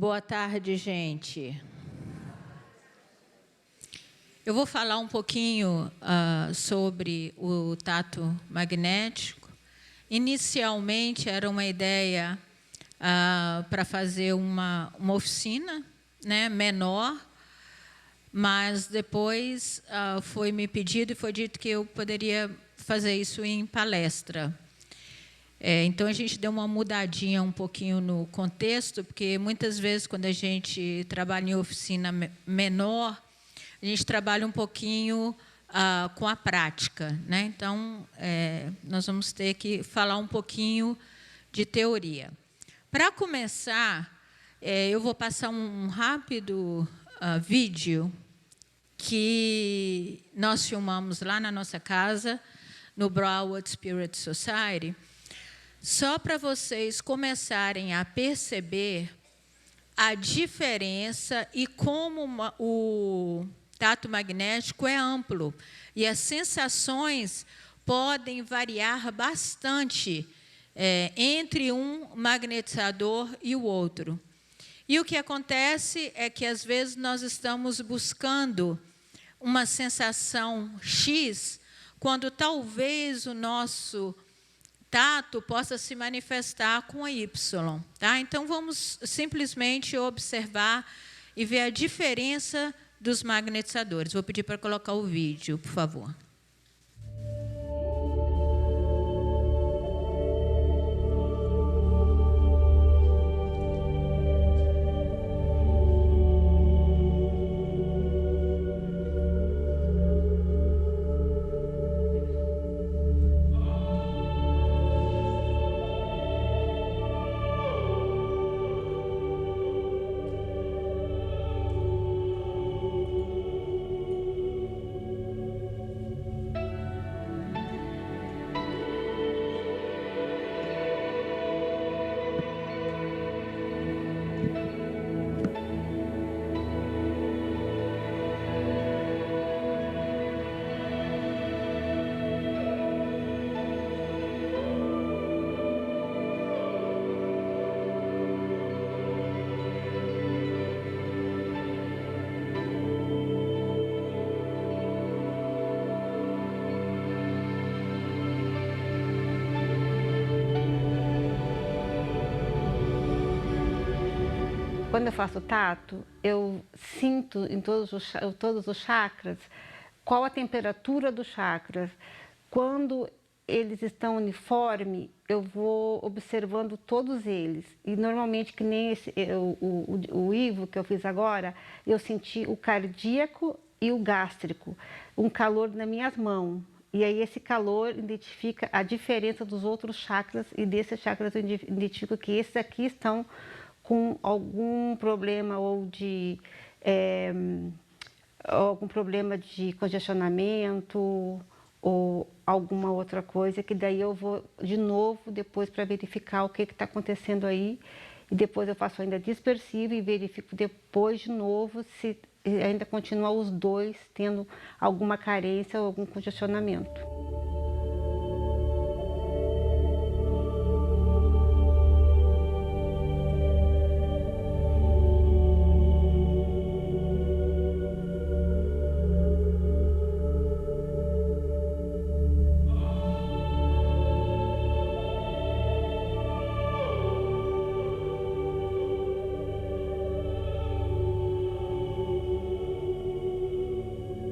Boa tarde, gente. Eu vou falar um pouquinho sobre o tato magnético. Inicialmente, era uma ideia para fazer uma oficina, né, menor, mas depois foi me pedido e foi dito que eu poderia fazer isso em palestra. Então, a gente deu uma mudadinha um pouquinho no contexto, porque muitas vezes, quando a gente trabalha em oficina menor, a gente trabalha um pouquinho com a prática, né? Então, nós vamos ter que falar um pouquinho de teoria. Para começar, eu vou passar um rápido vídeo que nós filmamos lá na nossa casa, no Broward Spirit Society, só para vocês começarem a perceber a diferença e como o tato magnético é amplo e as sensações podem variar bastante entre um magnetizador e o outro. E o que acontece é que, às vezes, nós estamos buscando uma sensação X, quando talvez o nosso tato possa se manifestar com a Y. Tá? Então, vamos simplesmente observar e ver a diferença dos magnetizadores. Vou pedir para colocar o vídeo, por favor. Quando eu faço tato, eu sinto em todos os chakras qual a temperatura dos chakras. Quando eles estão uniformes, eu vou observando todos eles. E normalmente, que nem o Ivo que eu fiz agora, eu senti o cardíaco e o gástrico, um calor nas minhas mãos. E aí esse calor identifica a diferença dos outros chakras, e desses chakras eu identifico que esses aqui estão com algum problema algum problema de congestionamento ou alguma outra coisa, que daí eu vou de novo depois para verificar o que está acontecendo aí, e depois eu faço ainda dispersivo e verifico depois de novo se ainda continua os dois tendo alguma carência ou algum congestionamento.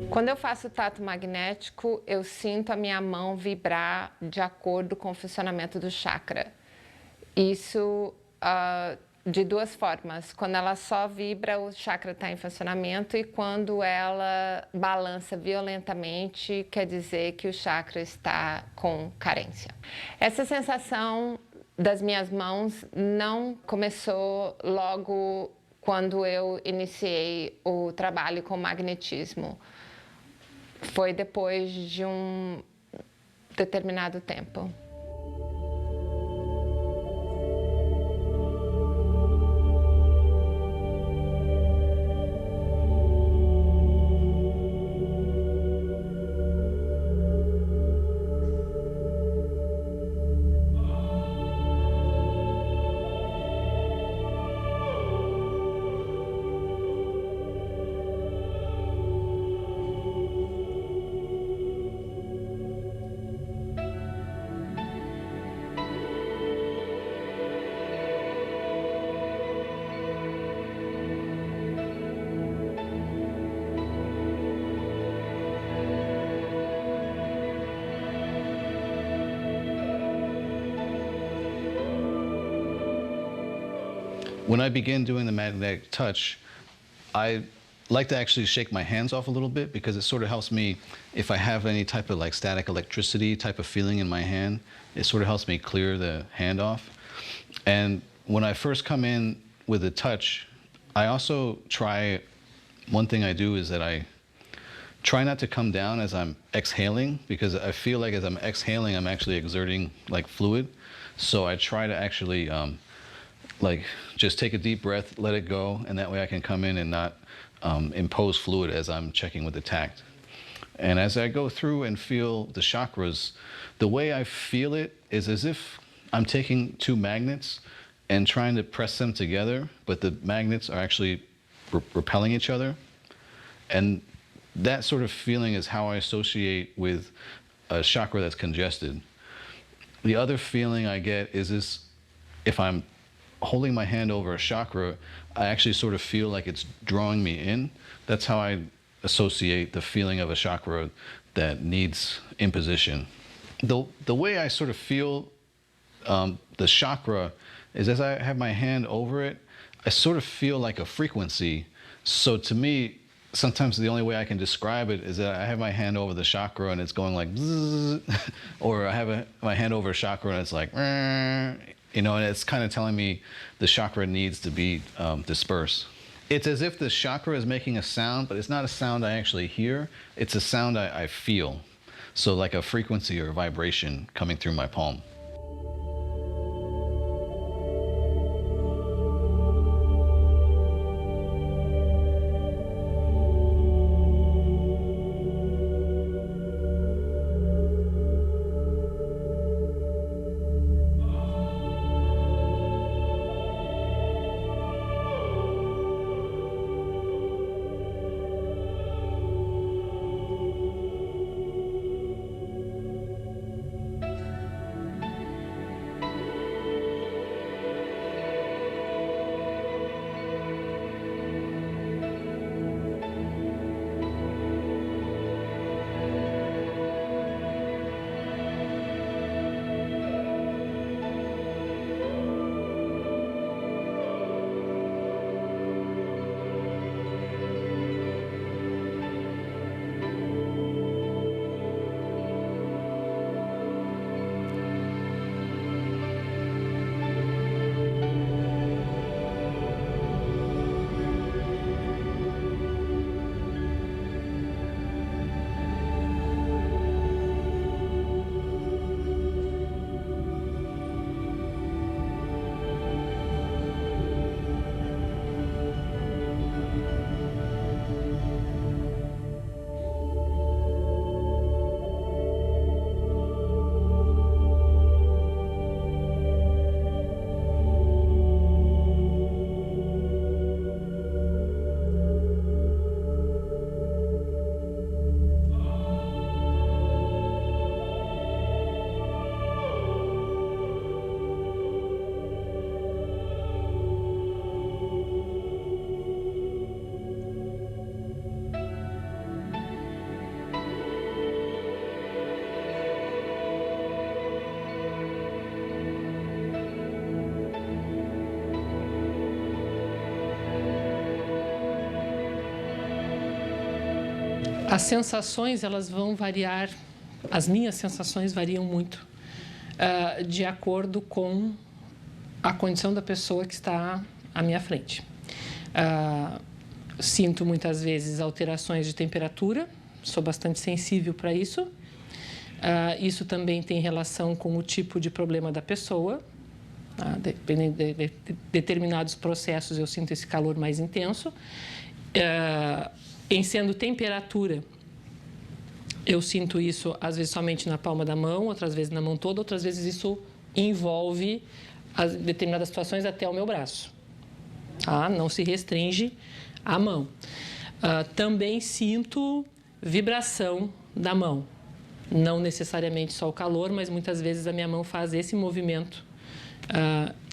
Quando eu faço tato magnético, eu sinto a minha mão vibrar de acordo com o funcionamento do chakra. Isso de duas formas. Quando ela só vibra, o chakra está em funcionamento, e quando ela balança violentamente, quer dizer que o chakra está com carência. Essa sensação das minhas mãos não começou logo quando eu iniciei o trabalho com magnetismo. Foi depois de um determinado tempo. When I begin doing the magnetic touch, I like to actually shake my hands off a little bit because it sort of helps me, if I have any type of like static electricity type of feeling in my hand, it sort of helps me clear the hand off. And when I first come in with the touch, I also try, one thing I do is that I try not to come down as I'm exhaling, because I feel like as I'm exhaling, I'm actually exerting like fluid. So I try to actually like just take a deep breath, let it go, and that way I can come in and not impose fluid as I'm checking with the tact. And as I go through and feel the chakras, the way I feel it is as if I'm taking two magnets and trying to press them together, but the magnets are actually repelling each other. And that sort of feeling is how I associate with a chakra that's congested. The other feeling I get is this, if I'm holding my hand over a chakra, I actually sort of feel like it's drawing me in. That's how I associate the feeling of a chakra that needs imposition. The way I sort of feel the chakra is as I have my hand over it, I sort of feel like a frequency. So to me, sometimes the only way I can describe it is that I have my hand over the chakra and it's going like zzz, or I have my hand over a chakra and it's like, you know, and it's kind of telling me the chakra needs to be dispersed. It's as if the chakra is making a sound, but it's not a sound I actually hear. It's a sound I feel. So like a frequency or a vibration coming through my palm. As sensações, elas vão variar, as minhas sensações variam muito de acordo com a condição da pessoa que está à minha frente. Sinto muitas vezes alterações de temperatura, sou bastante sensível para isso. Isso também tem relação com o tipo de problema da pessoa. Dependendo de determinados processos, eu sinto esse calor mais intenso. Em sendo temperatura, eu sinto isso às vezes somente na palma da mão, outras vezes na mão toda, outras vezes isso envolve determinadas situações até o meu braço. Não se restringe à mão. Também sinto vibração da mão. Não necessariamente só o calor, mas muitas vezes a minha mão faz esse movimento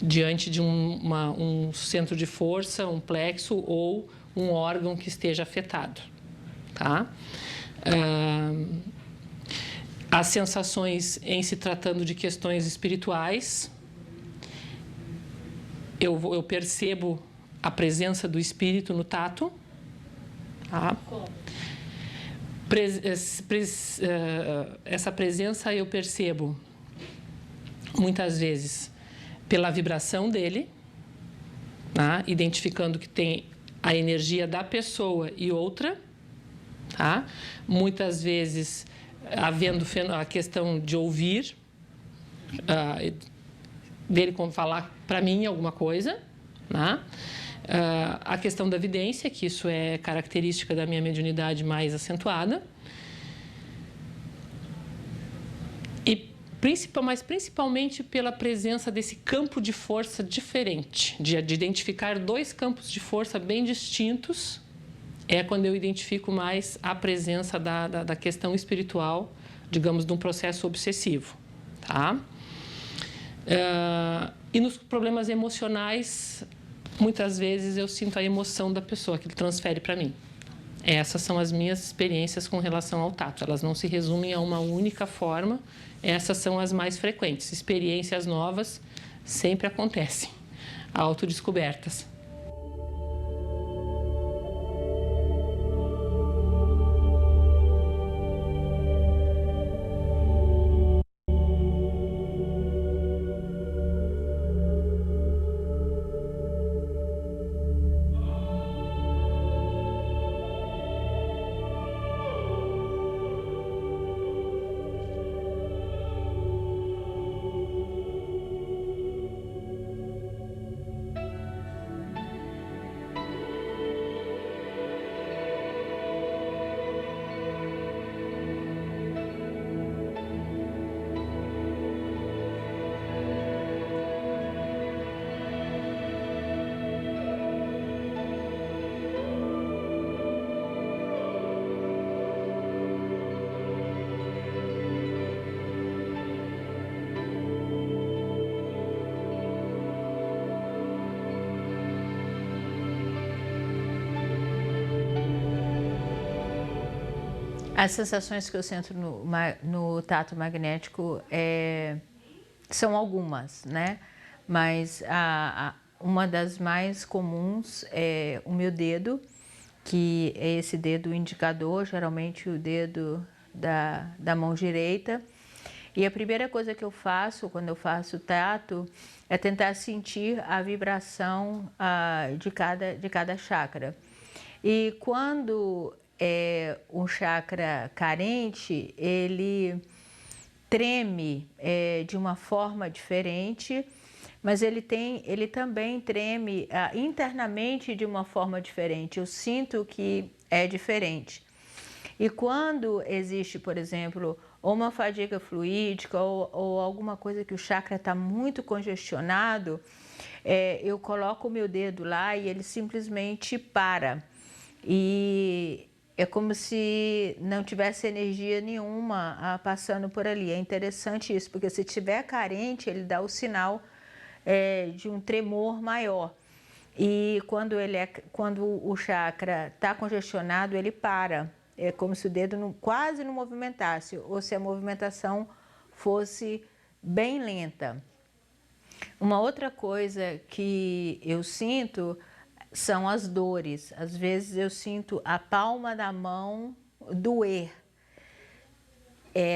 diante de um centro de força, um plexo ou um órgão que esteja afetado. As sensações em se tratando de questões espirituais, eu percebo a presença do espírito no tato. Tá? Essa presença eu percebo muitas vezes pela vibração dele, tá? Identificando que tem a energia da pessoa e outra, tá? Muitas vezes havendo a questão de ouvir, dele falar para mim alguma coisa, tá? A questão da vidência, que isso é característica da minha mediunidade mais acentuada. Mas principalmente pela presença desse campo de força diferente, de identificar dois campos de força bem distintos, é quando eu identifico mais a presença da questão espiritual, digamos, de um processo obsessivo. Tá? E nos problemas emocionais, muitas vezes eu sinto a emoção da pessoa que ele transfere para mim. Essas são as minhas experiências com relação ao tato. Elas não se resumem a uma única forma. Essas são as mais frequentes. Experiências novas sempre acontecem. Autodescobertas. As sensações que eu sinto no tato magnético são algumas, né? Mas uma das mais comuns é o meu dedo, que é esse dedo indicador, geralmente o dedo da mão direita. E a primeira coisa que eu faço quando eu faço tato é tentar sentir a vibração de cada chakra. E quando um chakra carente, ele treme de uma forma diferente, mas ele também treme internamente de uma forma diferente. Eu sinto que é diferente. E quando existe, por exemplo, ou uma fadiga fluídica ou alguma coisa que o chakra está muito congestionado, eu coloco o meu dedo lá e ele simplesmente para. E é como se não tivesse energia nenhuma passando por ali. É interessante isso, porque se estiver carente, ele dá o sinal de um tremor maior. E quando o chakra está congestionado, ele para. É como se o dedo quase não movimentasse, ou se a movimentação fosse bem lenta. Uma outra coisa que eu sinto são as dores. Às vezes eu sinto a palma da mão doer,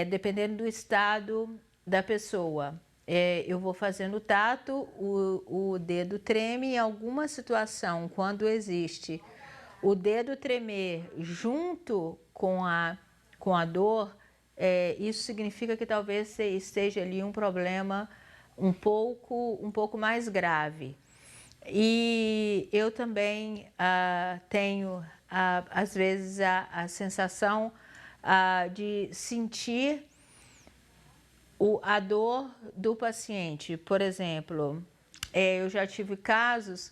dependendo do estado da pessoa. Eu vou fazendo tato, o dedo treme. Em alguma situação, quando existe o dedo tremer junto com a dor, isso significa que talvez esteja ali um problema um pouco mais grave. E eu também tenho, às vezes, a sensação de sentir a dor do paciente. Por exemplo, eu já tive casos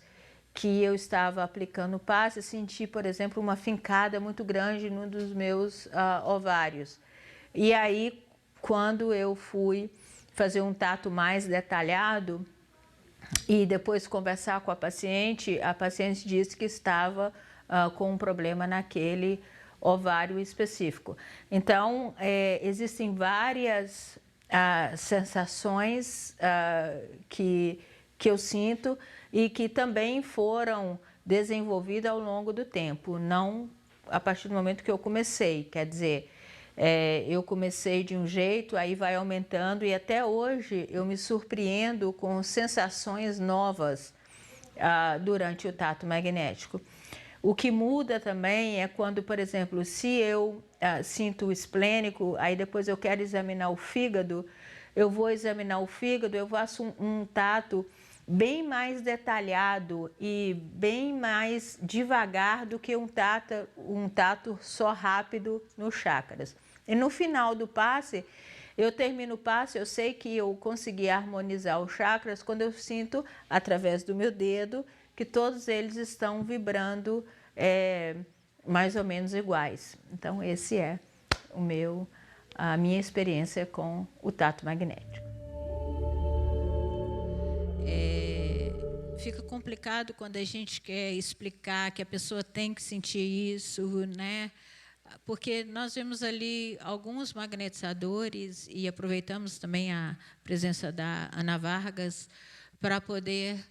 que eu estava aplicando passe e senti, por exemplo, uma fincada muito grande num dos meus ovários. E aí, quando eu fui fazer um tato mais detalhado, e depois conversar com a paciente disse que estava com um problema naquele ovário específico. Então, existem várias sensações que eu sinto. e que também foram desenvolvidas ao longo do tempo, não a partir do momento que eu comecei. Quer dizer, eu comecei de um jeito, aí vai aumentando, e até hoje eu me surpreendo com sensações novas durante o tato magnético. O que muda também é quando, por exemplo, se eu sinto o esplênico, aí depois eu quero examinar o fígado, eu vou examinar o fígado, eu faço um tato bem mais detalhado e bem mais devagar do que um tato só rápido nos chakras. E no final do passe, eu termino o passe, eu sei que eu consegui harmonizar os chakras quando eu sinto, através do meu dedo, que todos eles estão vibrando mais ou menos iguais. Então, esse é a minha experiência com o tato magnético. Fica complicado quando a gente quer explicar que a pessoa tem que sentir isso, né? Porque nós vemos ali alguns magnetizadores e aproveitamos também a presença da Ana Vargas para poder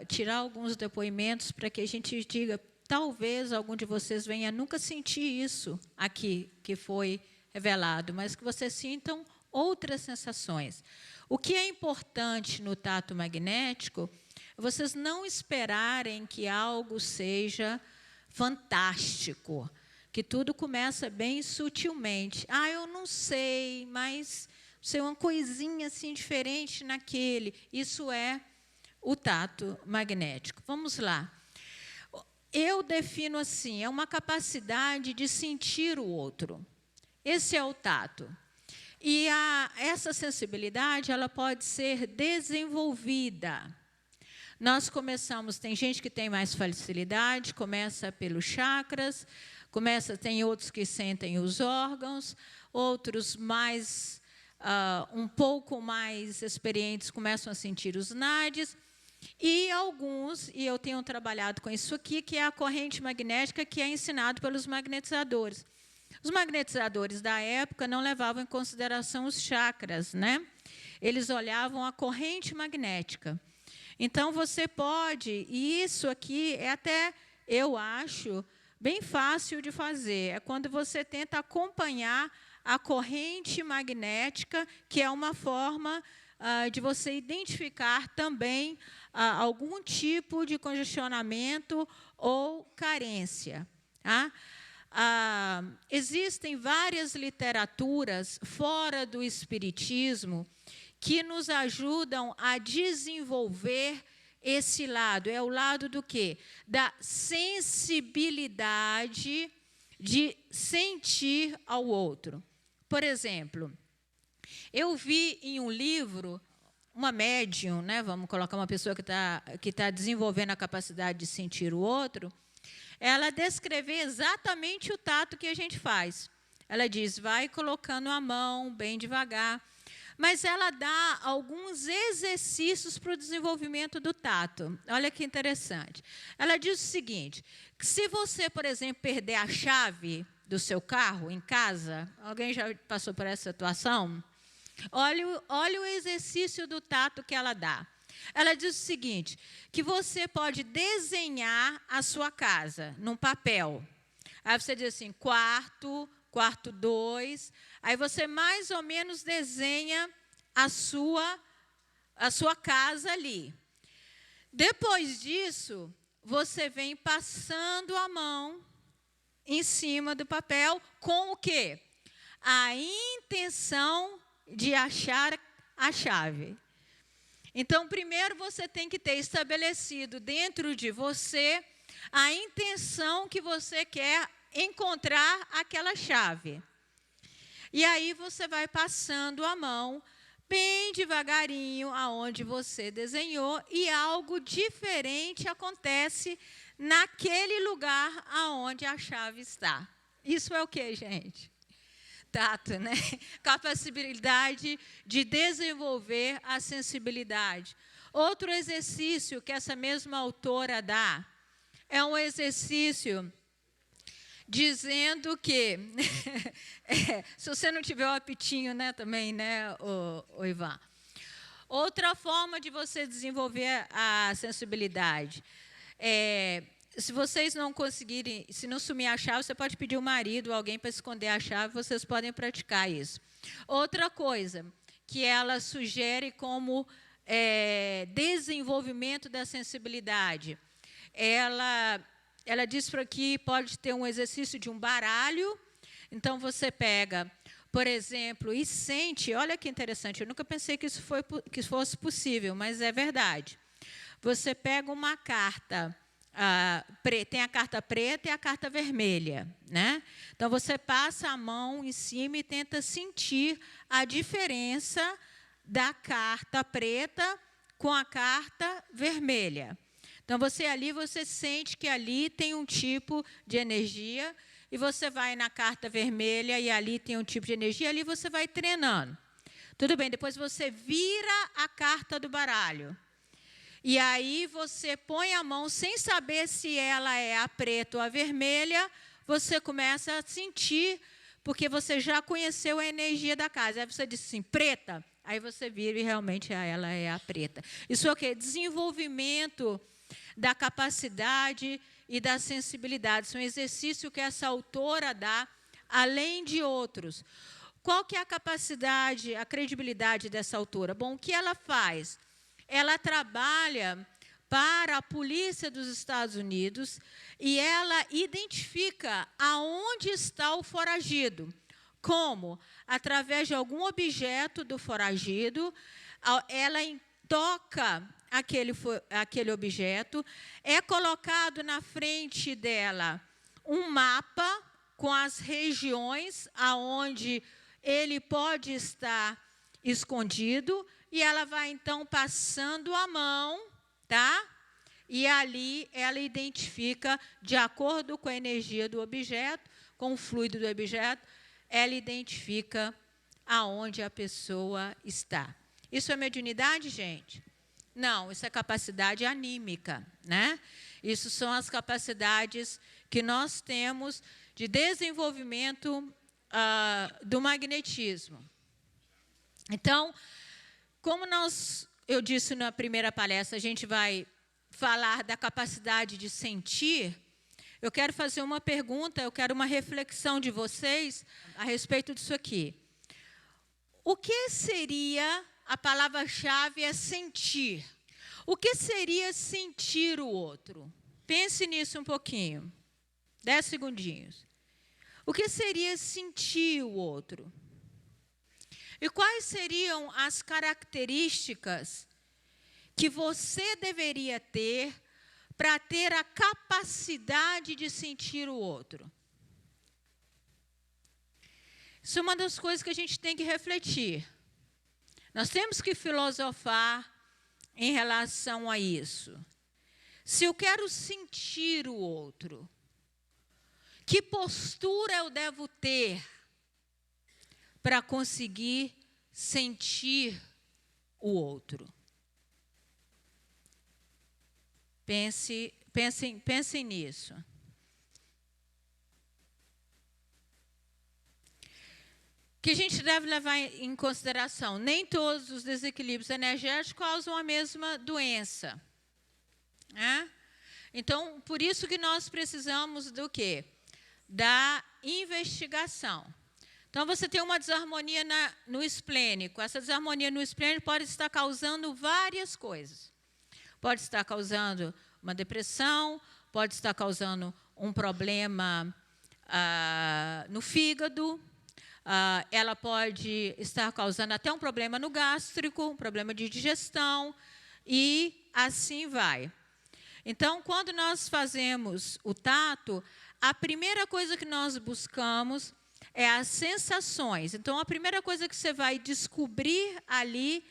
tirar alguns depoimentos para que a gente diga, talvez algum de vocês venha nunca sentir isso aqui que foi revelado, mas que vocês sintam outras sensações. O que é importante no tato magnético é vocês não esperarem que algo seja fantástico, que tudo começa bem sutilmente. Eu não sei, mas sei uma coisinha assim diferente naquele. Isso é o tato magnético. Vamos lá. Eu defino assim, é uma capacidade de sentir o outro. Esse é o tato. E essa sensibilidade, ela pode ser desenvolvida. Nós começamos, tem gente que tem mais facilidade, começa pelos chakras, tem outros que sentem os órgãos, outros mais, um pouco mais experientes começam a sentir os nadis, e alguns, e eu tenho trabalhado com isso aqui, que é a corrente magnética que é ensinado pelos magnetizadores. Os magnetizadores da época não levavam em consideração os chakras, né? Eles olhavam a corrente magnética. Então, você pode, e isso aqui é até, eu acho, bem fácil de fazer. É quando você tenta acompanhar a corrente magnética, que é uma forma de você identificar também algum tipo de congestionamento ou carência. Tá? Existem várias literaturas fora do espiritismo que nos ajudam a desenvolver esse lado. É o lado do quê? Da sensibilidade de sentir ao outro. Por exemplo, eu vi em um livro uma médium, né, vamos colocar uma pessoa que tá desenvolvendo a capacidade de sentir o outro, ela descrever exatamente o tato que a gente faz. Ela diz, vai colocando a mão bem devagar, mas ela dá alguns exercícios para o desenvolvimento do tato. Olha que interessante. Ela diz o seguinte, que se você, por exemplo, perder a chave do seu carro em casa, alguém já passou por essa situação? Olha o exercício do tato que ela dá. Ela diz o seguinte, que você pode desenhar a sua casa num papel. Aí você diz assim, quarto 2, aí você mais ou menos desenha a sua casa ali. Depois disso, você vem passando a mão em cima do papel com o quê? A intenção de achar a chave. Então, primeiro você tem que ter estabelecido dentro de você a intenção que você quer encontrar aquela chave. E aí você vai passando a mão bem devagarinho aonde você desenhou e algo diferente acontece naquele lugar aonde a chave está. Isso é o que, gente? Tato, né? Capacidade de desenvolver a sensibilidade. Outro exercício que essa mesma autora dá é um exercício dizendo que se você não tiver o apitinho, né, também, né, o Ivan, Outra forma de você desenvolver a sensibilidade se vocês não conseguirem, se não sumir a chave, você pode pedir o marido, alguém para esconder a chave, vocês podem praticar isso. Outra coisa que ela sugere como desenvolvimento da sensibilidade, ela diz para que pode ter um exercício de um baralho. Então, você pega, por exemplo, e sente, olha que interessante, eu nunca pensei que isso fosse possível, mas é verdade. Você pega uma carta, tem a carta preta e a carta vermelha, né? Então, você passa a mão em cima e tenta sentir a diferença da carta preta com a carta vermelha. Então, você sente que ali tem um tipo de energia, e você vai na carta vermelha e ali tem um tipo de energia, ali você vai treinando. Tudo bem, depois você vira a carta do baralho. E aí você põe a mão sem saber se ela é a preta ou a vermelha, você começa a sentir, porque você já conheceu a energia da casa. Aí você diz assim, preta, aí você vira e realmente ela é a preta. Isso é o quê? Desenvolvimento da capacidade e da sensibilidade. Isso é um exercício que essa autora dá, além de outros. Qual que é a capacidade, a credibilidade dessa autora? Bom, o que ela faz? Ela trabalha para a polícia dos Estados Unidos e ela identifica aonde está o foragido. Como? Através de algum objeto do foragido, ela toca aquele objeto, é colocado na frente dela um mapa com as regiões aonde ele pode estar escondido, e ela vai, então, passando a mão, tá? E ali ela identifica, de acordo com a energia do objeto, com o fluido do objeto, ela identifica aonde a pessoa está. Isso é mediunidade, gente? Não, isso é capacidade anímica, né? Isso são as capacidades que nós temos de desenvolvimento do magnetismo. Então, como eu disse na primeira palestra, a gente vai falar da capacidade de sentir, eu quero fazer uma pergunta, eu quero uma reflexão de vocês a respeito disso aqui. O que seria, a palavra-chave é sentir. O que seria sentir o outro? Pense nisso um pouquinho. 10 segundinhos. O que seria sentir o outro? E quais seriam as características que você deveria ter para ter a capacidade de sentir o outro? Isso é uma das coisas que a gente tem que refletir. Nós temos que filosofar em relação a isso. Se eu quero sentir o outro, que postura eu devo ter para conseguir sentir o outro? Pensem nisso. Que a gente deve levar em consideração, nem todos os desequilíbrios energéticos causam a mesma doença. Né? Então, por isso que nós precisamos do quê? Da investigação. Então, você tem uma desarmonia no esplênico. Essa desarmonia no esplênico pode estar causando várias coisas. Pode estar causando uma depressão, pode estar causando um problema no fígado, ela pode estar causando até um problema no gástrico, um problema de digestão, e assim vai. Então, quando nós fazemos o tato, a primeira coisa que nós buscamos é as sensações. Então, a primeira coisa que você vai descobrir ali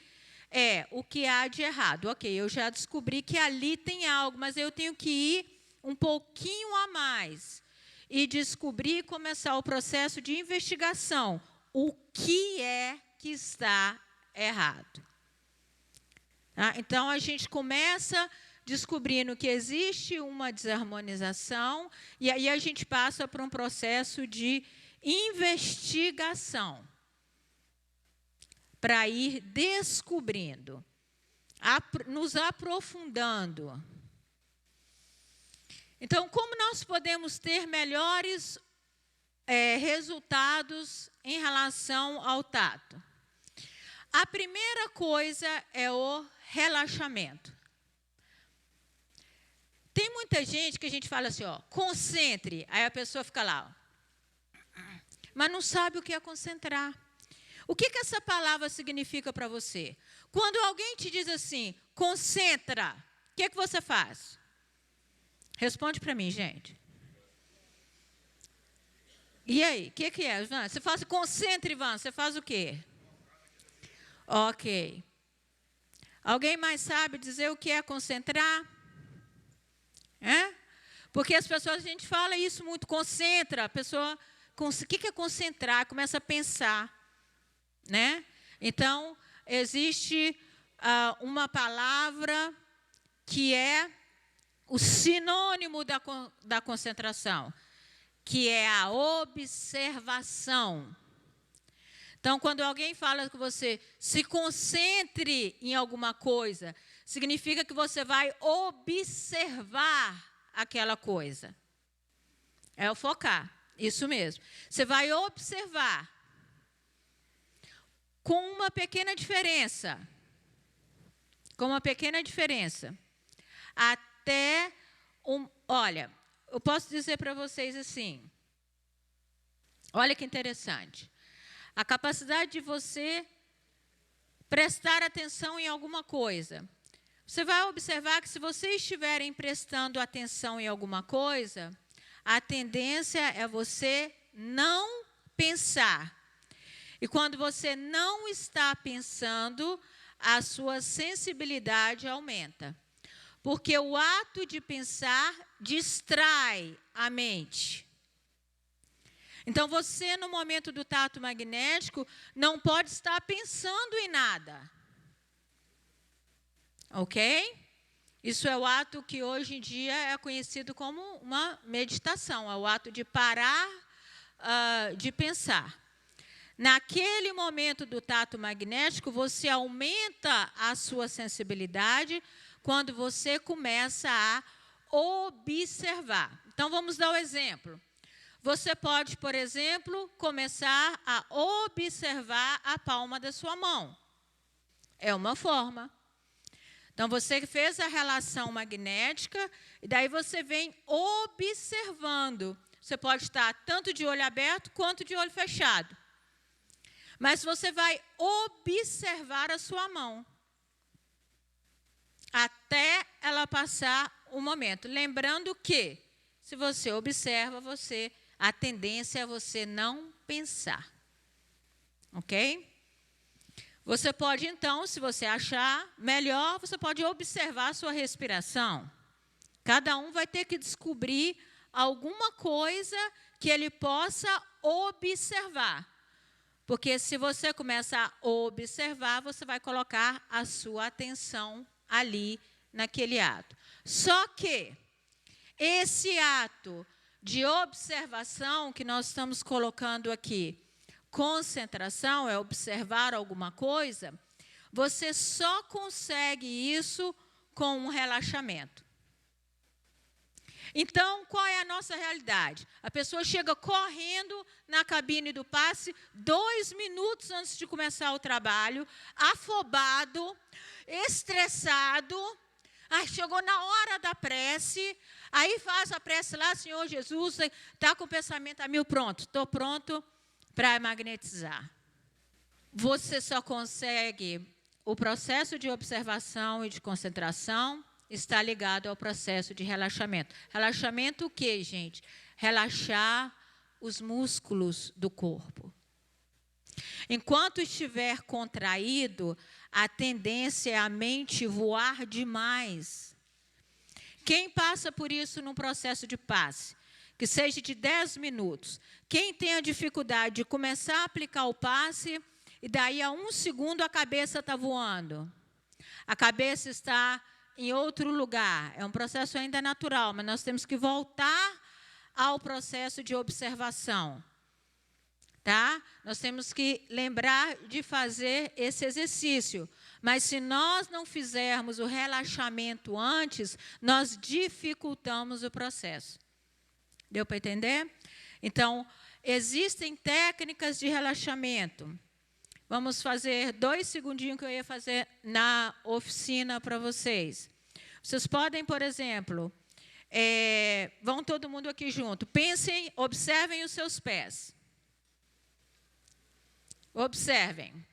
é o que há de errado. Ok, eu já descobri que ali tem algo, mas eu tenho que ir um pouquinho a mais e descobrir e começar o processo de investigação. O que é que está errado? Tá? Então, a gente começa descobrindo que existe uma desarmonização e aí a gente passa para um processo de investigação para ir descobrindo, nos aprofundando. Então, como nós podemos ter melhores resultados em relação ao tato? A primeira coisa é o relaxamento. Tem muita gente que a gente fala assim, ó, concentre, aí a pessoa fica lá, ó, mas não sabe o que é concentrar. O que essa palavra significa para você? Quando alguém te diz assim, concentra, o que você faz? Responde para mim, gente. E aí, o que é, Ivan? Você faz, concentre, Ivan, você faz o quê? Ok. Alguém mais sabe dizer o que é concentrar? Porque as pessoas, a gente fala isso muito, concentra, a pessoa, o que é concentrar? Começa a pensar, né? Então, existe uma palavra que é o sinônimo da concentração, que é a observação. Então, quando alguém fala que você se concentre em alguma coisa, significa que você vai observar aquela coisa. É o focar, isso mesmo. Você vai observar. Com uma pequena diferença. Com uma pequena diferença. Olha, eu posso dizer para vocês assim. Olha que interessante. A capacidade de você prestar atenção em alguma coisa. Você vai observar que se vocês estiverem prestando atenção em alguma coisa, a tendência é você não pensar. E quando você não está pensando, a sua sensibilidade aumenta. Porque o ato de pensar distrai a mente. Então, você, no momento do tato magnético, não pode estar pensando em nada. Ok? Isso é o ato que hoje em dia é conhecido como uma meditação. É o ato de parar de pensar. Naquele momento do tato magnético, você aumenta a sua sensibilidade quando você começa a observar. Então, vamos dar um exemplo. Você pode, por exemplo, começar a observar a palma da sua mão. É uma forma. Então, você fez a relação magnética e daí você vem observando. Você pode estar tanto de olho aberto quanto de olho fechado. Mas você vai observar a sua mão. Até ela passar o momento. Lembrando que, se você observa, a tendência é você não pensar. Ok? Você pode, então, se você achar melhor, você pode observar a sua respiração. Cada um vai ter que descobrir alguma coisa que ele possa observar. Porque se você começa a observar, você vai colocar a sua atenção ali naquele ato. Só que esse ato de observação que nós estamos colocando aqui, concentração, é observar alguma coisa, você só consegue isso com um relaxamento. Então, qual é a nossa realidade? A pessoa chega correndo na cabine do passe 2 minutos antes de começar o trabalho, afobado, estressado. Chegou na hora da prece, aí faz a prece lá, Senhor Jesus, está com o pensamento a 1000, pronto, estou pronto para magnetizar. Você só consegue, o processo de observação e de concentração está ligado ao processo de relaxamento. Relaxamento o quê, gente? Relaxar os músculos do corpo. Enquanto estiver contraído, a tendência é a mente voar demais. Quem passa por isso num processo de passe, que seja de 10 minutos, quem tem a dificuldade de começar a aplicar o passe, e daí a 1 segundo a cabeça está voando. A cabeça está em outro lugar. É um processo ainda natural, mas nós temos que voltar ao processo de observação. tá? Nós temos que lembrar de fazer esse exercício. Mas se nós não fizermos o relaxamento antes, nós dificultamos o processo. Deu para entender? Então, existem técnicas de relaxamento. Vamos fazer 2 segundinhos que eu ia fazer na oficina para vocês. Vocês podem, por exemplo, vão todo mundo aqui junto. Pensem, observem os seus pés. Observem.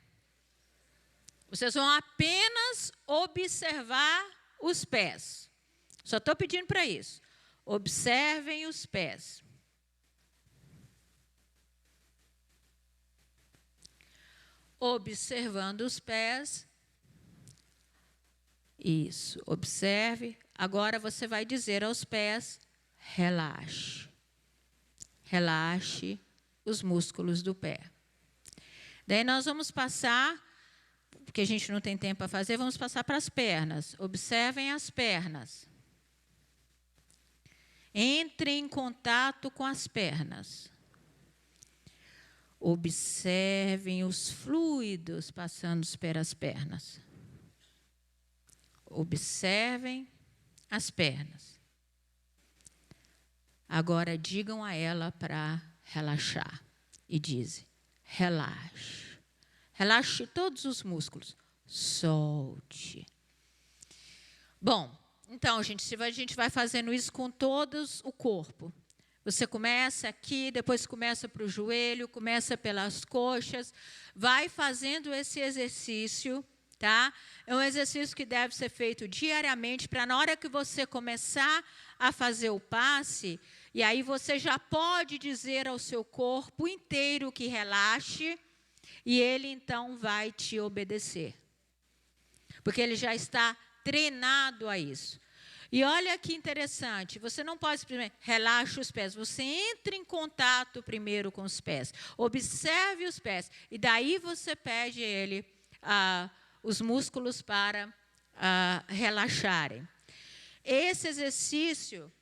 Vocês vão apenas observar os pés. Só estou pedindo para isso. Observem os pés. Observando os pés. Isso, observe. Agora você vai dizer aos pés, relaxe. Relaxe os músculos do pé. Daí nós vamos passar, porque a gente não tem tempo para fazer, vamos passar para as pernas. Observem as pernas. Entre em contato com as pernas. Observem os fluidos passando pelas pernas. Observem as pernas. Agora digam a ela para relaxar. E dizem, relaxe. Relaxe todos os músculos. Solte. Bom, então, gente, a gente vai fazendo isso com todo o corpo. Você começa aqui, depois começa para o joelho, começa pelas coxas, vai fazendo esse exercício, tá? É um exercício que deve ser feito diariamente, para na hora que você começar a fazer o passe, e aí você já pode dizer ao seu corpo inteiro que relaxe, e ele então vai te obedecer. Porque ele já está treinado a isso. E olha que interessante, você não pode simplesmente relaxa os pés, você entra em contato primeiro com os pés, observe os pés, e daí você pede ele os músculos para relaxarem. Esse exercício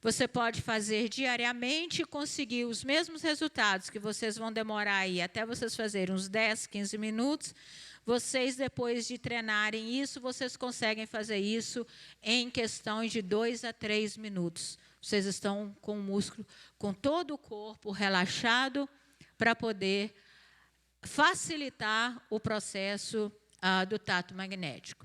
você pode fazer diariamente e conseguir os mesmos resultados que vocês vão demorar aí, até vocês fazerem uns 10, 15 minutos. Vocês, depois de treinarem isso, vocês conseguem fazer isso em questão de 2 a 3 minutos. Vocês estão com o músculo, com todo o corpo relaxado, para poder facilitar o processo do tato magnético.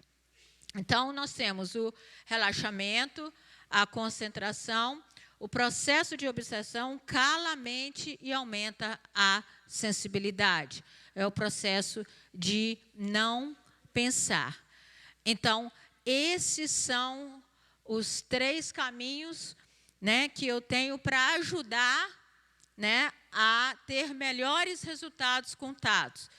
Então, nós temos o relaxamento, a concentração, o processo de observação cala a mente e aumenta a sensibilidade. É o processo de não pensar. Então, esses são os 3 caminhos, né, que eu tenho para ajudar, né, a ter melhores resultados com tatos.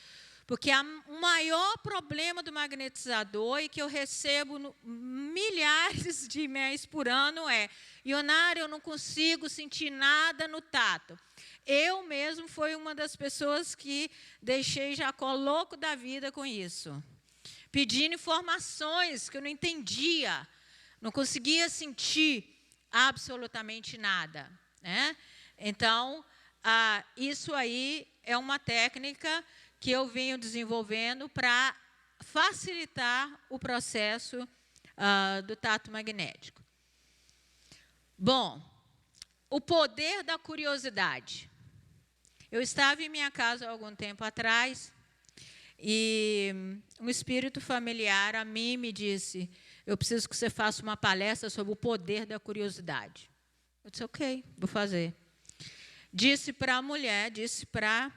Porque o maior problema do magnetizador, e que eu recebo milhares de e-mails por ano, é: Ionara, eu não consigo sentir nada no tato. Eu mesmo fui uma das pessoas que deixei Jacó louco da vida com isso. Pedindo informações que eu não entendia. Não conseguia sentir absolutamente nada, né? Então, isso aí é uma técnica que eu venho desenvolvendo para facilitar o processo do tato magnético. Bom, o poder da curiosidade. Eu estava em minha casa há algum tempo atrás e um espírito familiar a mim me disse: eu preciso que você faça uma palestra sobre o poder da curiosidade. Eu disse, ok, vou fazer. Disse para a mulher, disse para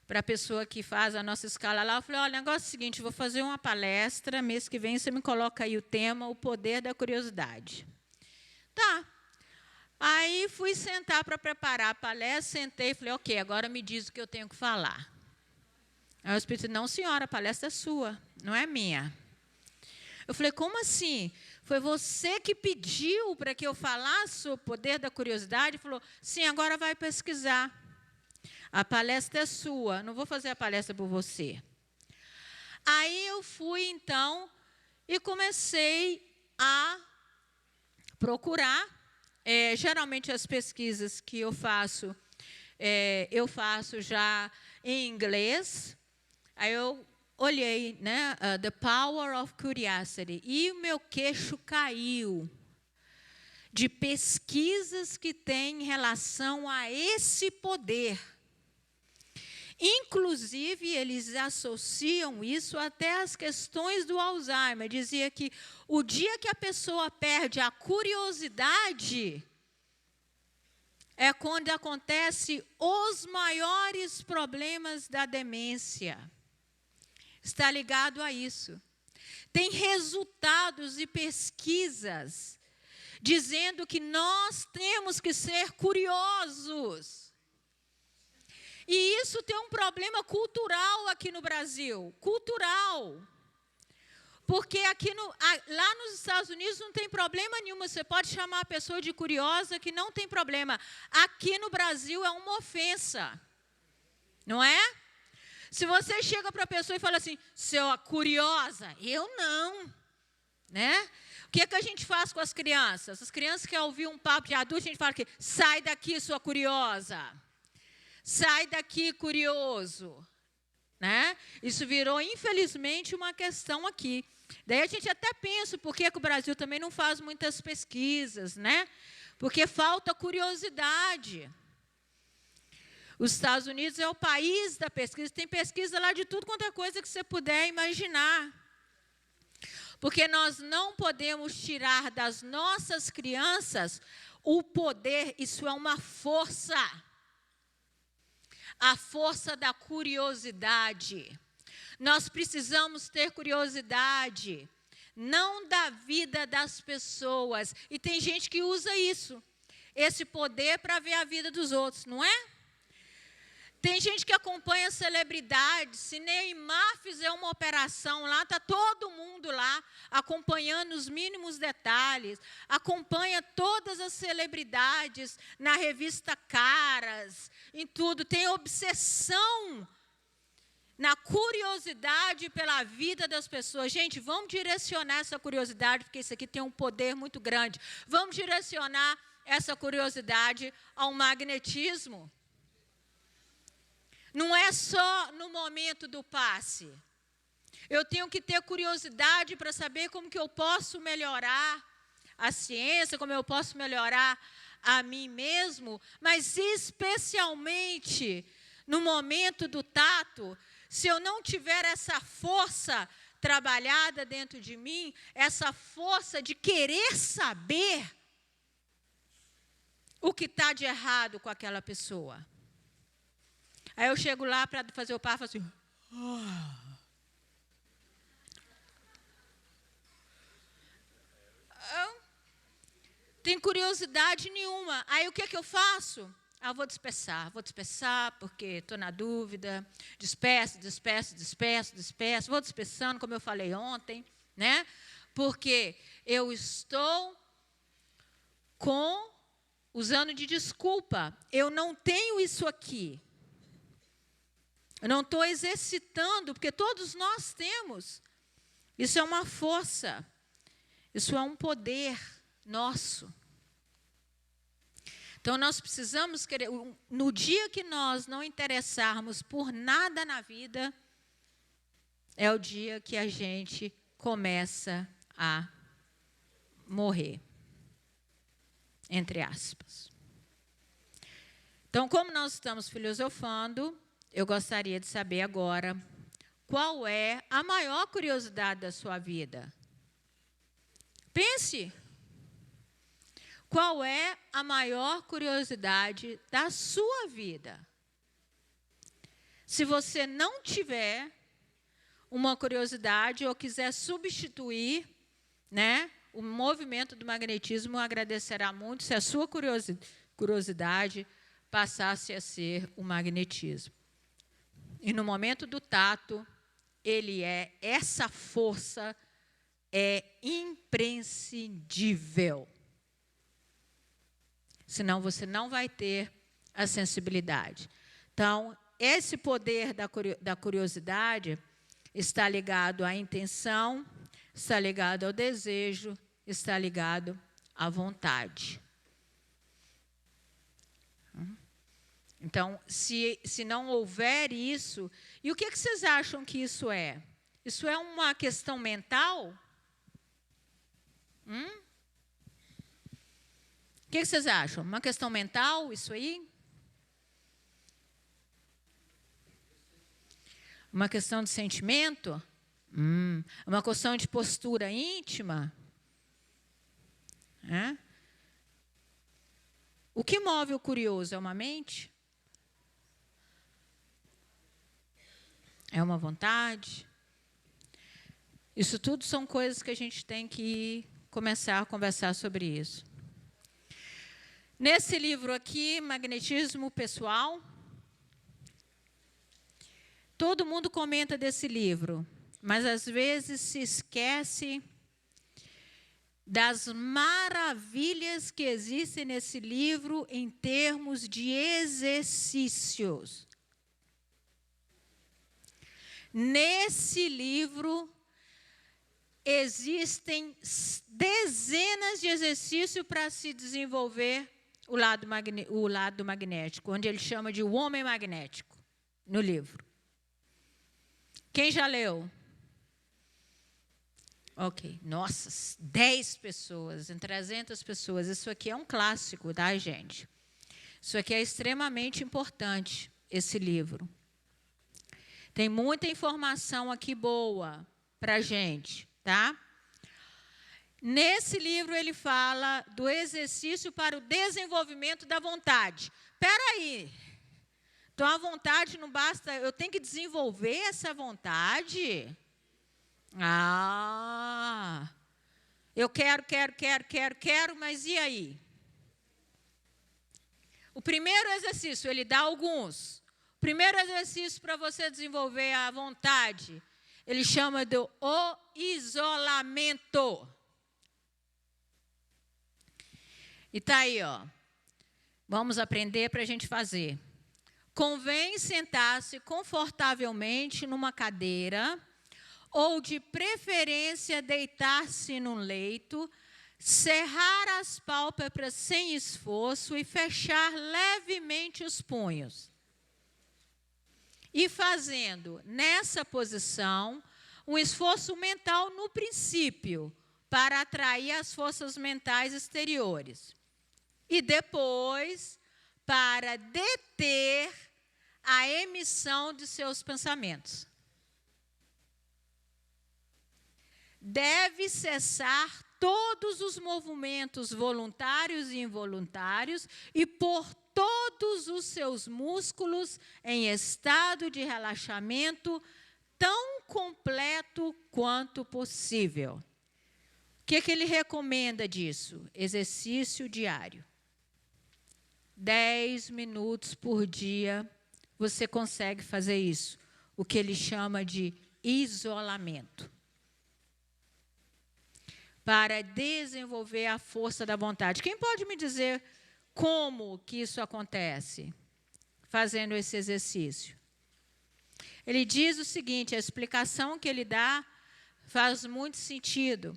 a pessoa que faz a nossa escala lá, eu falei, olha, o negócio é o seguinte, vou fazer uma palestra, mês que vem você me coloca aí o tema, o poder da curiosidade. Tá. Aí fui sentar para preparar a palestra, sentei e falei, ok, agora me diz o que eu tenho que falar. Aí o Espírito disse, não, senhora, a palestra é sua, não é minha. Eu falei, como assim? Foi você que pediu para que eu falasse o poder da curiosidade? Ele falou, sim, agora vai pesquisar. A palestra é sua, não vou fazer a palestra por você. Aí eu fui, então, e comecei a procurar. Geralmente, as pesquisas que eu faço, eu faço já em inglês. Aí eu olhei, né, The Power of Curiosity, e o meu queixo caiu de pesquisas que têm relação a esse poder. Inclusive, eles associam isso até às questões do Alzheimer. Dizia que o dia que a pessoa perde a curiosidade é quando acontecem os maiores problemas da demência. Está ligado a isso. Tem resultados e pesquisas dizendo que nós temos que ser curiosos. E isso tem um problema cultural aqui no Brasil. Cultural. Porque lá nos Estados Unidos não tem problema nenhum. Você pode chamar a pessoa de curiosa, que não tem problema. Aqui no Brasil é uma ofensa. Não é? Se você chega para a pessoa e fala assim, seu curiosa, eu não. Né? O que a gente faz com as crianças? As crianças querem ouvir um papo de adulto, a gente fala que sai daqui, sua curiosa. Sai daqui, curioso. Né? Isso virou, infelizmente, uma questão aqui. Daí a gente até pensa por que o Brasil também não faz muitas pesquisas, né? Porque falta curiosidade. Os Estados Unidos é o país da pesquisa, tem pesquisa lá de tudo quanto é coisa que você puder imaginar. Porque nós não podemos tirar das nossas crianças o poder, isso é uma força. A força da curiosidade. Nós precisamos ter curiosidade, não da vida das pessoas. E tem gente que usa isso, esse poder para ver a vida dos outros, não é? Tem gente que acompanha celebridades. Se Neymar fizer uma operação lá, está todo mundo lá, acompanhando os mínimos detalhes. Acompanha todas as celebridades na revista Caras, em tudo. Tem obsessão na curiosidade pela vida das pessoas. Gente, vamos direcionar essa curiosidade, porque isso aqui tem um poder muito grande. Vamos direcionar essa curiosidade ao magnetismo. Não é só no momento do passe. Eu tenho que ter curiosidade para saber como que eu posso melhorar a ciência, como eu posso melhorar a mim mesmo, mas especialmente no momento do tato, se eu não tiver essa força trabalhada dentro de mim, essa força de querer saber o que está de errado com aquela pessoa. Aí eu chego lá para fazer o par e falo assim, tem curiosidade nenhuma. Aí o que eu faço? Eu vou dispersar porque estou na dúvida, disperso, vou dispersando, como eu falei ontem, né? Porque eu estou usando de desculpa, eu não tenho isso aqui. Eu não estou exercitando, porque todos nós temos. Isso é uma força. Isso é um poder nosso. Então, nós precisamos querer... No dia que nós não interessarmos por nada na vida, é o dia que a gente começa a morrer. Entre aspas. Então, como nós estamos filosofando, eu gostaria de saber agora qual é a maior curiosidade da sua vida. Pense. Qual é a maior curiosidade da sua vida? Se você não tiver uma curiosidade ou quiser substituir, né, o movimento do magnetismo, agradecerá muito se a sua curiosidade passasse a ser o magnetismo. E no momento do tato, essa força é imprescindível. Senão você não vai ter a sensibilidade. Então, esse poder da curiosidade está ligado à intenção, está ligado ao desejo, está ligado à vontade. Então, se não houver isso... E o que vocês acham que isso é? Isso é uma questão mental? O que vocês acham? Uma questão mental, isso aí? Uma questão de sentimento? Uma questão de postura íntima? O que move o curioso é uma mente? É uma vontade? Isso tudo são coisas que a gente tem que começar a conversar sobre isso. Nesse livro aqui, Magnetismo Pessoal, todo mundo comenta desse livro, mas às vezes se esquece das maravilhas que existem nesse livro em termos de exercícios. Nesse livro existem dezenas de exercícios para se desenvolver o lado magnético, onde ele chama de o homem magnético, no livro. Quem já leu? Ok. Nossa, 10 pessoas, em 300 pessoas. Isso aqui é um clássico, tá, gente? Isso aqui é extremamente importante, esse livro. Tem muita informação aqui boa para a gente, tá? Nesse livro ele fala do exercício para o desenvolvimento da vontade. Espera aí. Então a vontade não basta, eu tenho que desenvolver essa vontade? Eu quero, mas e aí? O primeiro exercício, ele dá alguns. O primeiro exercício para você desenvolver a vontade, ele chama de o isolamento. E está aí, ó. Vamos aprender para a gente fazer. Convém sentar-se confortavelmente numa cadeira ou, de preferência, deitar-se num leito, cerrar as pálpebras sem esforço e fechar levemente os punhos. E fazendo, nessa posição, um esforço mental no princípio, para atrair as forças mentais exteriores. E depois, para deter a emissão de seus pensamentos. Deve cessar todos os movimentos voluntários e involuntários e pôr todos os seus músculos em estado de relaxamento tão completo quanto possível. O que ele recomenda disso? Exercício diário. 10 minutos por dia você consegue fazer isso. O que ele chama de isolamento. Para desenvolver a força da vontade. Quem pode me dizer como que isso acontece? Fazendo esse exercício. Ele diz o seguinte, a explicação que ele dá faz muito sentido.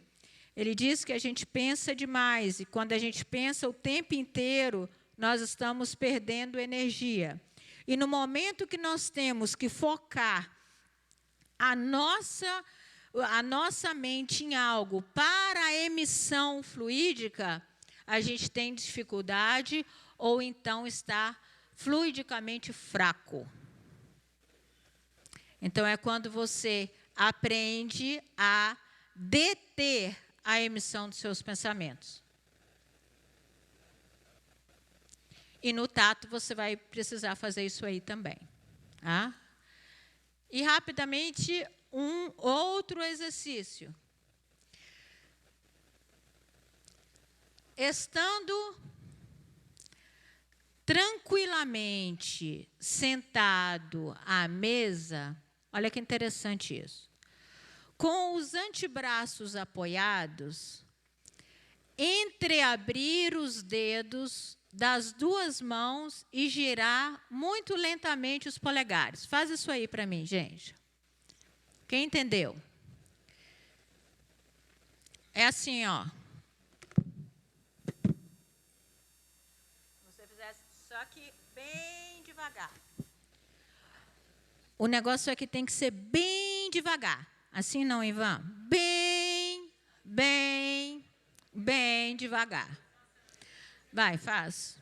Ele diz que a gente pensa demais e quando a gente pensa o tempo inteiro, nós estamos perdendo energia. E no momento que nós temos que focar a nossa mente em algo para a emissão fluídica, a gente tem dificuldade ou então está fluidicamente fraco. Então, é quando você aprende a deter a emissão dos seus pensamentos. E no tato você vai precisar fazer isso aí também. Tá? E rapidamente, um outro exercício. Estando tranquilamente sentado à mesa, olha que interessante isso. Com os antebraços apoiados, entreabrir os dedos das duas mãos e girar muito lentamente os polegares. Faz isso aí para mim, gente. Quem entendeu? É assim, ó. Se você fizesse só que bem devagar. devagar. O negócio é que tem que ser bem devagar. Assim não, Ivan? Bem devagar. Vai, faz.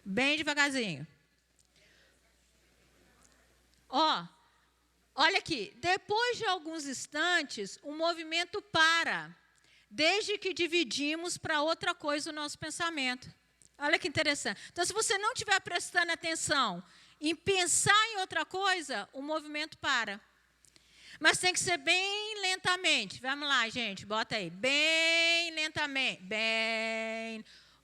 Bem devagarzinho. Ó, olha aqui. Depois de alguns instantes, o movimento para, desde que dividimos para outra coisa o nosso pensamento. Olha que interessante. Então, se você não estiver prestando atenção em pensar em outra coisa, o movimento para. Mas tem que ser bem lentamente. Vamos lá, gente, bota aí. Bem lentamente.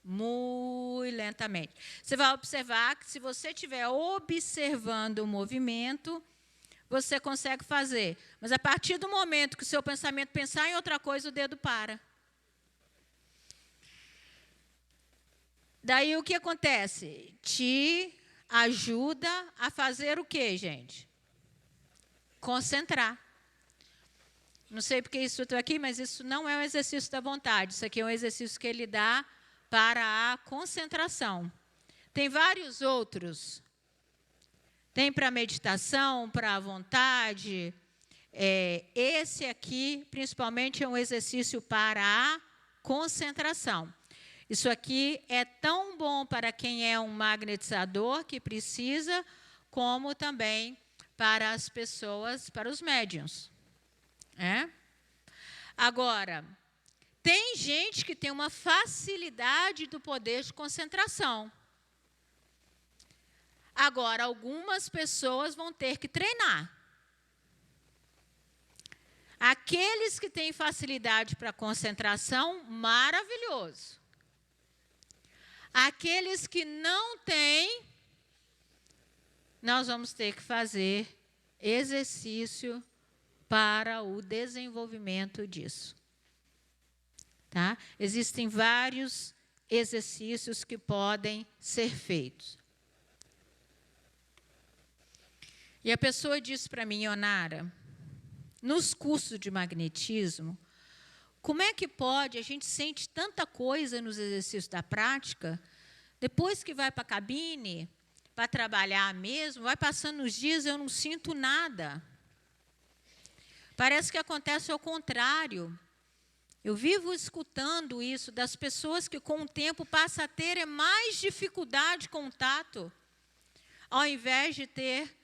Muito lentamente. Você vai observar que se você estiver observando o movimento, você consegue fazer. Mas a partir do momento que o seu pensamento pensar em outra coisa, o dedo para. Daí o que acontece? Te ajuda a fazer o quê, gente? Concentrar. Não sei porque isso estou aqui, mas isso não é um exercício da vontade. Isso aqui é um exercício que ele dá para a concentração. Tem vários outros. Tem para meditação, para a vontade. Esse aqui, principalmente, é um exercício para a concentração. Isso aqui é tão bom para quem é um magnetizador que precisa, como também para as pessoas, para os médiuns. Agora, tem gente que tem uma facilidade do poder de concentração. Agora, algumas pessoas vão ter que treinar. Aqueles que têm facilidade para concentração, maravilhoso. Aqueles que não têm, nós vamos ter que fazer exercício para o desenvolvimento disso. Tá? Existem vários exercícios que podem ser feitos. E a pessoa disse para mim, Onara, nos cursos de magnetismo, como é que pode, a gente sente tanta coisa nos exercícios da prática, depois que vai para a cabine, para trabalhar mesmo, vai passando os dias, eu não sinto nada. Parece que acontece ao contrário. Eu vivo escutando isso das pessoas que com o tempo passam a ter mais dificuldade com o tato, ao invés de ter...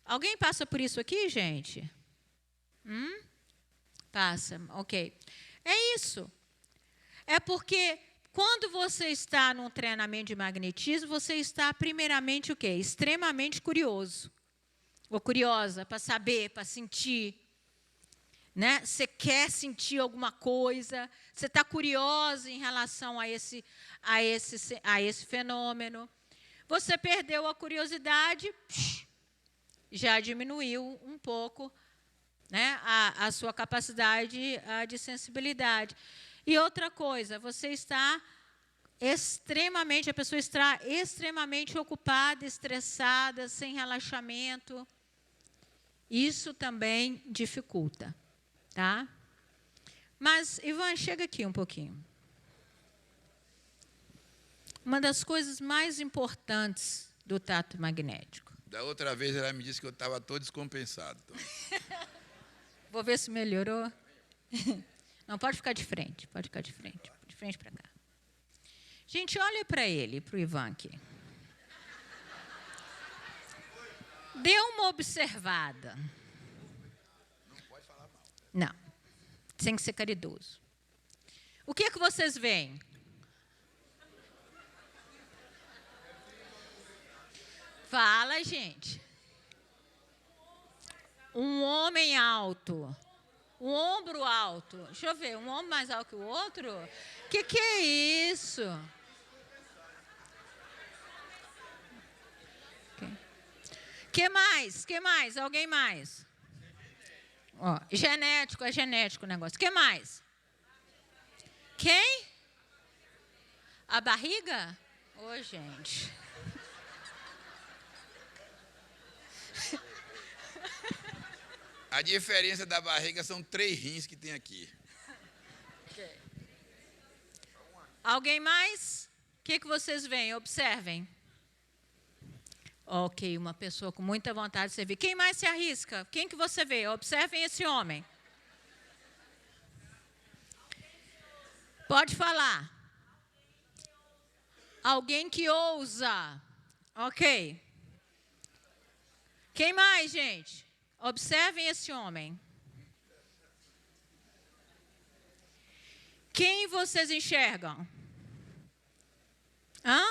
Alguém passa por isso aqui, gente? Passa, ok. É isso. É porque quando você está num treinamento de magnetismo, você está primeiramente o quê? Extremamente curioso. Ou curiosa, para saber, para sentir. Né? Você quer sentir alguma coisa, você está curiosa em relação a esse fenômeno. Você perdeu a curiosidade, já diminuiu um pouco, né, a sua capacidade de sensibilidade. E outra coisa, você está a pessoa está extremamente ocupada, estressada, sem relaxamento. Isso também dificulta. Tá? Mas, Ivan, chega aqui um pouquinho. Uma das coisas mais importantes do tato magnético. Da outra vez ela me disse que eu estava todo descompensado. Então. Vou ver se melhorou. Não, pode ficar de frente. Pode ficar de frente para cá. Gente, olha para ele, para o Ivan aqui. Dê uma observada. Não, tem que ser caridoso. O que é que vocês veem? Fala, gente. Um homem alto, um ombro alto. Deixa eu ver, um ombro mais alto que o outro? Que é isso? Que mais? Que mais? Alguém mais? Ó, genético, é genético o negócio. O que mais? Quem? A barriga? Ô, gente. A diferença da barriga são 3 rins que tem aqui. Okay. Alguém mais? O que vocês veem? Observem. Ok, uma pessoa com muita vontade de servir. Quem mais se arrisca? Quem que você vê? Observem esse homem. Pode falar. Alguém que ousa. Ok. Quem mais, gente? Observem esse homem. Quem vocês enxergam? Hã?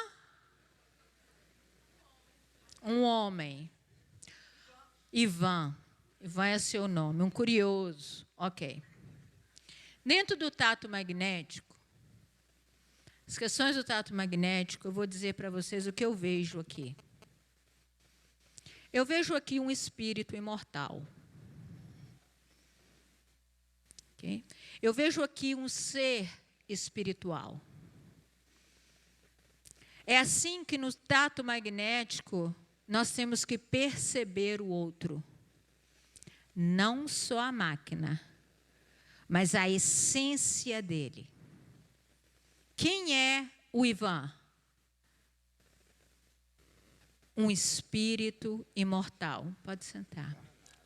Um homem. Ivan. Ivan é seu nome, um curioso. Ok. Dentro do tato magnético, as questões do tato magnético, eu vou dizer para vocês o que eu vejo aqui. Eu vejo aqui um espírito imortal. Okay? Eu vejo aqui um ser espiritual. É assim que no tato magnético nós temos que perceber o outro. Não só a máquina, mas a essência dele. Quem é o Ivan? Um espírito imortal. Pode sentar.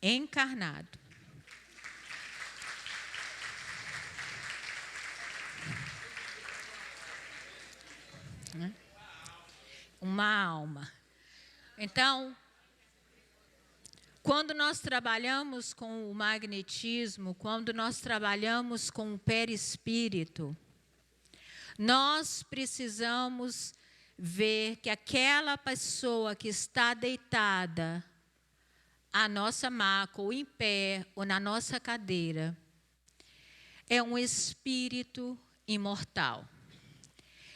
Encarnado. Uma alma. Então, quando nós trabalhamos com o magnetismo, quando nós trabalhamos com o perispírito, nós precisamos ver que aquela pessoa que está deitada à nossa maca, ou em pé, ou na nossa cadeira, é um espírito imortal.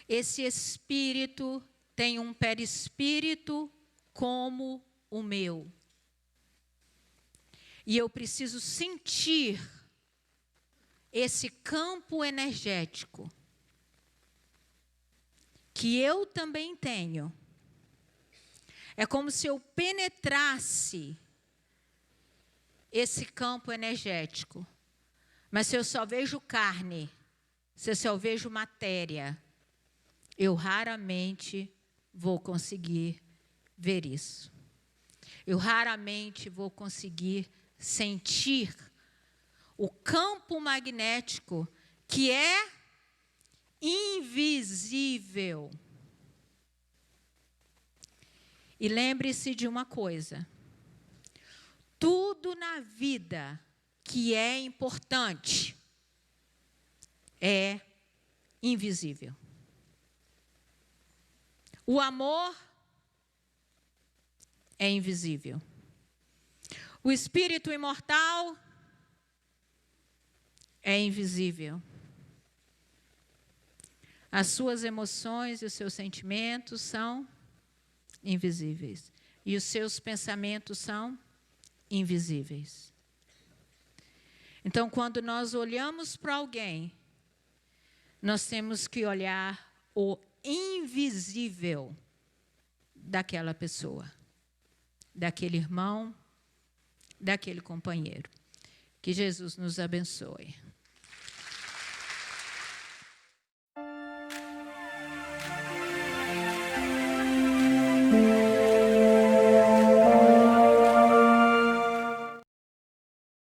Esse espírito tem um perispírito como o meu. E eu preciso sentir esse campo energético que eu também tenho. É como se eu penetrasse esse campo energético. Mas se eu só vejo carne, se eu só vejo matéria, eu raramente vou conseguir ver isso. Eu raramente vou conseguir sentir o campo magnético que é invisível. E lembre-se de uma coisa: tudo na vida que é importante é invisível. O amor é invisível. O espírito imortal é invisível. As suas emoções e os seus sentimentos são invisíveis. E os seus pensamentos são invisíveis. Então, quando nós olhamos para alguém, nós temos que olhar o invisível daquela pessoa, daquele irmão, daquele companheiro. Que Jesus nos abençoe.